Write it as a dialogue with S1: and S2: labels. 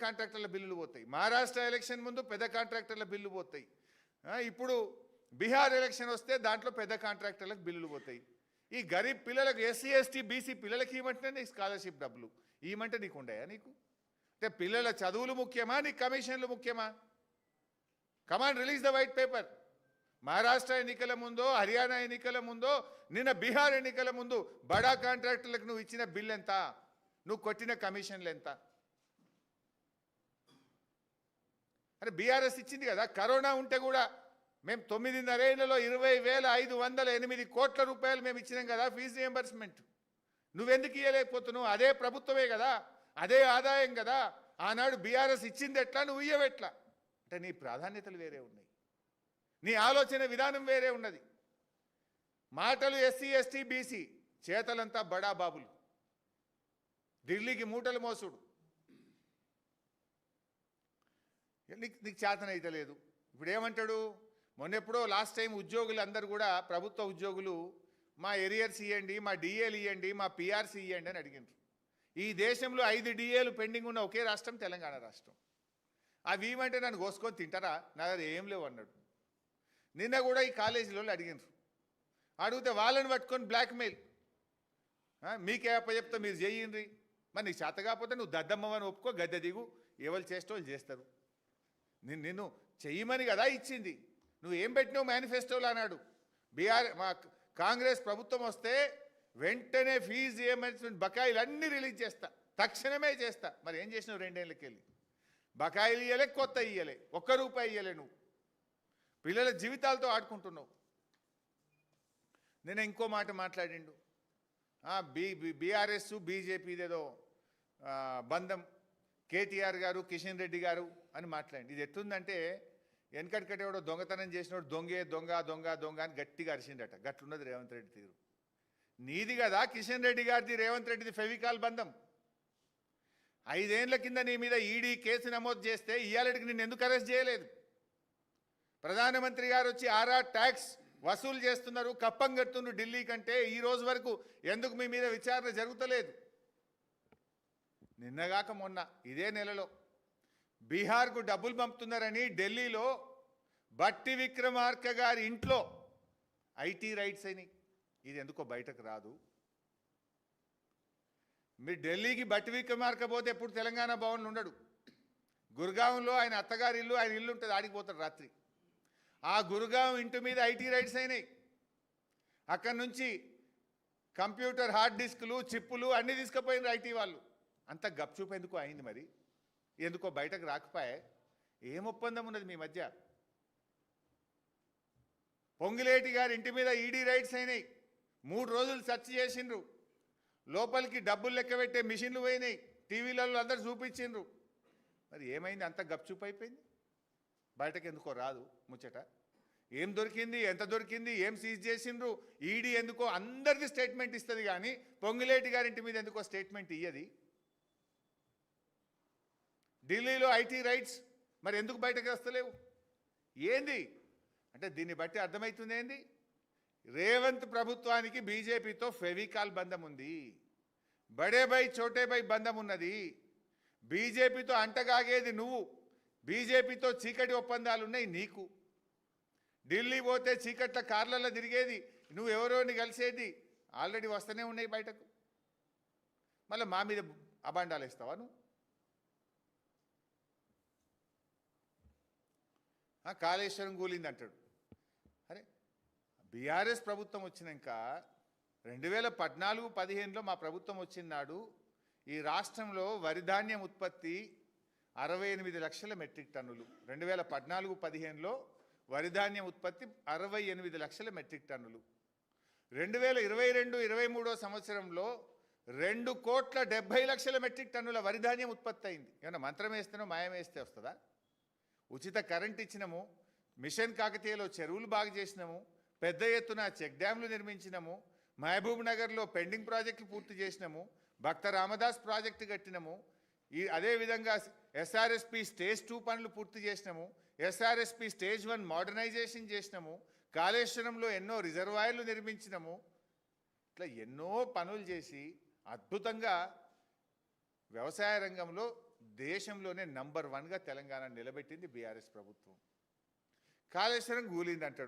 S1: కాంట్రాక్టర్ల బిల్లులు పోతాయి. మహారాష్ట్ర ఎలక్షన్ ముందు పెద్ద కాంట్రాక్టర్ల బిల్లు పోతాయి. ఇప్పుడు బీహార్ ఎలక్షన్ వస్తే దాంట్లో పెద్ద కాంట్రాక్టర్లకు బిల్లులు పోతాయి. ఈ గరీబ్ పిల్లలకు ఎస్సీ ఎస్టీ బీసీ పిల్లలకి ఇవ్వమంటే నీకు స్కాలర్షిప్ డబ్బులు ఇవ్వమంటే నీకు ఉండయా? నీకు అంటే పిల్లల చదువులు ముఖ్యమా, నీకు కమిషన్లు ముఖ్యమా? Command release the white paper. Maharashtra ఎన్నికల ముందో, హర్యానా ఎన్నికల ముందో, నిన్న బీహార్ ఎన్నికల ముందు బడా కాంట్రాక్టర్లకు నువ్వు ఇచ్చిన బిల్ ఎంత, నువ్వు కొట్టిన కమిషన్లు ఎంత? అరే బీఆర్ఎస్ ఇచ్చింది కదా, కరోనా ఉంటే కూడా మేము 9.5 ఏళ్లలో 20,508 కోట్ల రూపాయలు మేము ఇచ్చినాం కదా ఫీజు రియంబర్స్మెంట్. నువ్వెందుకు ఇవ్వలేకపోతున్నావు? అదే ప్రభుత్వమే కదా, అదే ఆదాయం కదా. ఆనాడు బీఆర్ఎస్ ఇచ్చింది ఎట్లా, నువ్వు ఇయ్యవెట్లా? అంటే నీ ప్రాధాన్యతలు వేరే ఉన్నాయి, నీ ఆలోచన విధానం వేరే ఉన్నది. మాటలు ఎస్సీ ఎస్టీ బీసీ, చేతలంతా బడా బాబులు, ఢిల్లీకి మూటలు మోసుడు. నీకు చేతన అయితే లేదు. ఇప్పుడు ఏమంటాడు? మొన్నెప్పుడో లాస్ట్ టైం ఉద్యోగులు అందరూ కూడా, ప్రభుత్వ ఉద్యోగులు, మా ఎరియర్స్ ఇవ్వండి, మా డిఏలు ఇవ్వండి, మా పిఆర్సీ ఇవ్వండి అని అడిగినారు. ఈ దేశంలో 5 డిఏలు పెండింగ్ ఉన్న ఒకే రాష్ట్రం తెలంగాణ రాష్ట్రం. అవి ఇవ్వమంటే నన్ను కోసుకొని తింటారా? నా దగ్గర ఏం లేవు అన్నాడు. నిన్న కూడా ఈ కాలేజీలో అడిగినారు. అడిగితే వాళ్ళని పట్టుకొని బ్లాక్మెయిల్, మీకే అప్పచెప్తా మీరు చేయండి, మరి నీకు చేత కాకపోతే నువ్వు దద్దమ్మని ఒప్పుకో, గద్దె దిగు, ఎవరు చేస్తే వాళ్ళు చేస్తారు. నిన్ను చెయ్యమని కదా ఇచ్చింది, నువ్వు ఏం పెట్టినావు మేనిఫెస్టోలో అన్నాడు. మా కాంగ్రెస్ ప్రభుత్వం వస్తే వెంటనే ఫీజు రియంబర్స్మెంట్ బకాయిలు అన్నీ రిలీజ్ చేస్తా, తక్షణమే చేస్తా. మరి ఏం చేసినావు? 2 ఏళ్ళకి వెళ్ళి బకాయిలు ఇయ్యలే, కొత్త ఇయ్యలే, ₹1 ఇయ్యలే. నువ్వు పిల్లల జీవితాలతో ఆడుకుంటున్నావు. నేను ఇంకో మాట మాట్లాడిండు, బీఆర్ఎస్ బీజేపీదేదో బంధం, కేటీఆర్ గారు కిషన్ రెడ్డి గారు అని మాట్లాడి. ఇది ఎట్లుందంటే, వెనకటికటి ఎవడో దొంగతనం చేసినోడు దొంగే దొంగ దొంగ దొంగ అని గట్టిగా అరిచిండట. గట్లున్నది రేవంత్ రెడ్డి తీరు. నీది కదా కిషన్ రెడ్డి గారిది, రేవంత్ రెడ్డిది ఫెవికాల్ బంధం. 5 ఏళ్ల కింద నీ మీద ఈడీ కేసు నమోదు చేస్తే ఇయ్యాలటికి నిన్ను ఎందుకు అరెస్ట్ చేయలేదు? ప్రధానమంత్రి గారు వచ్చి ట్యాక్స్ వసూలు చేస్తున్నారు, కప్పం కడుతున్నారు ఢిల్లీ కంటే, ఈ రోజు వరకు ఎందుకు మీ మీద విచారణ జరుగుతలేదు? నిన్నగాక మొన్న ఇదే నెలలో బీహార్కు డబ్బులు పంపుతున్నారని ఢిల్లీలో బట్టి విక్రమార్క గారి ఇంట్లో ఐటీ రైట్స్ అయినాయి. ఇది ఎందుకో బయటకు రాదు. మీరు ఢిల్లీకి బట్టి విక్రమార్క పోతే ఎప్పుడు తెలంగాణ భవన్లో ఉండడు. గురుగాంలో ఆయన అత్తగారి ఇల్లు, ఆయన ఇల్లు ఉంటుంది, ఆడికి పోతాడు రాత్రి. ఆ గురుగాం ఇంటి మీద ఐటీ రైట్స్ అయినాయి. అక్కడి నుంచి కంప్యూటర్ హార్డ్ డిస్కులు, చిప్పులు అన్నీ తీసుకుపోయినారు ఐటీ వాళ్ళు. అంత గప్చూపు ఎందుకో అయింది. మరి ఎందుకో బయటకు రాకపోయే. ఏం ఒప్పందం ఉన్నది మీ మధ్య? పొంగిలేటి గారి ఇంటి మీద ఈడీ రైట్స్ అయినాయి. 3 రోజులు సెర్చ్ చేసిండ్రు. లోపలికి డబ్బులు లెక్క పెట్టే మిషన్లు పోయినాయి, టీవీలలో అందరు చూపించిండ్రు. మరి ఏమైంది? అంత గప్చూపు అయిపోయింది. బయటకు ఎందుకో రాదు ముచ్చట. ఏం దొరికింది, ఎంత దొరికింది, ఏం సీజ్ చేసిండ్రు? ఈడీ ఎందుకో అందరిది స్టేట్మెంట్ ఇస్తుంది, కానీ పొంగిలేటి గారింటి మీద ఎందుకో స్టేట్మెంట్ ఇయ్యది. ఢిల్లీలో ఐటీ రైట్స్ మరి ఎందుకు బయటకు వస్తలేవు? ఏంది అంటే దీన్ని బట్టి అర్థమవుతుంది ఏంది? రేవంత్ ప్రభుత్వానికి బీజేపీతో ఫెవికాల్ బంధం ఉంది, బడే బై చోటే బై బంధం ఉన్నది. బీజేపీతో అంటగాగేది నువ్వు, బీజేపీతో చీకటి ఒప్పందాలు ఉన్నాయి నీకు. ఢిల్లీ పోతే చీకట్ల కార్లలో తిరిగేది నువ్వు, ఎవరోని కలిసేది ఆల్రెడీ వస్తూనే ఉన్నాయి బయటకు. మళ్ళీ మా మీద అబాండాలు ఇస్తావా నువ్వు? కాళేశ్వరం కూలింది అంటాడు. అరే బీఆర్ఎస్ ప్రభుత్వం వచ్చినాక 2014-15లో మా ప్రభుత్వం వచ్చినాడు ఈ రాష్ట్రంలో వరి ధాన్యం ఉత్పత్తి 68 లక్షల మెట్రిక్ టన్నులు. 2014-15లో వరి ధాన్యం ఉత్పత్తి 68 లక్షల మెట్రిక్ టన్నులు. 2022-23 సంవత్సరంలో 2,70,00,000 మెట్రిక్ టన్నుల వరి ధాన్యం ఉత్పత్తి అయింది. ఏమన్నా మంత్రం వేస్తేనో మాయం వేస్తే వస్తుందా? ఉచిత కరెంట్ ఇచ్చినాము, మిషన్ కాకతీయలో చెరువులు బాగు చేసినాము, పెద్ద ఎత్తున చెక్ డ్యాంలు నిర్మించినాము, మహబూబ్ నగర్లో పెండింగ్ ప్రాజెక్టులు పూర్తి చేసినాము, భక్త రామదాస్ ప్రాజెక్టు కట్టినాము, అదేవిధంగా ఎస్ఆర్ఎస్పి స్టేజ్ 2 పనులు పూర్తి చేసినాము, ఎస్ఆర్ఎస్పి స్టేజ్ 1 మోడర్నైజేషన్ చేసినాము, కాళేశ్వరంలో ఎన్నో రిజర్వాయర్లు నిర్మించినాము. ఇట్లా ఎన్నో పనులు చేసి అద్భుతంగా వ్యవసాయ రంగంలో దేశంలోనే నంబర్ 1గా తెలంగాణ నిలబెట్టింది బీఆర్ఎస్ ప్రభుత్వం. కాళేశ్వరం కూలింది అంటాడు.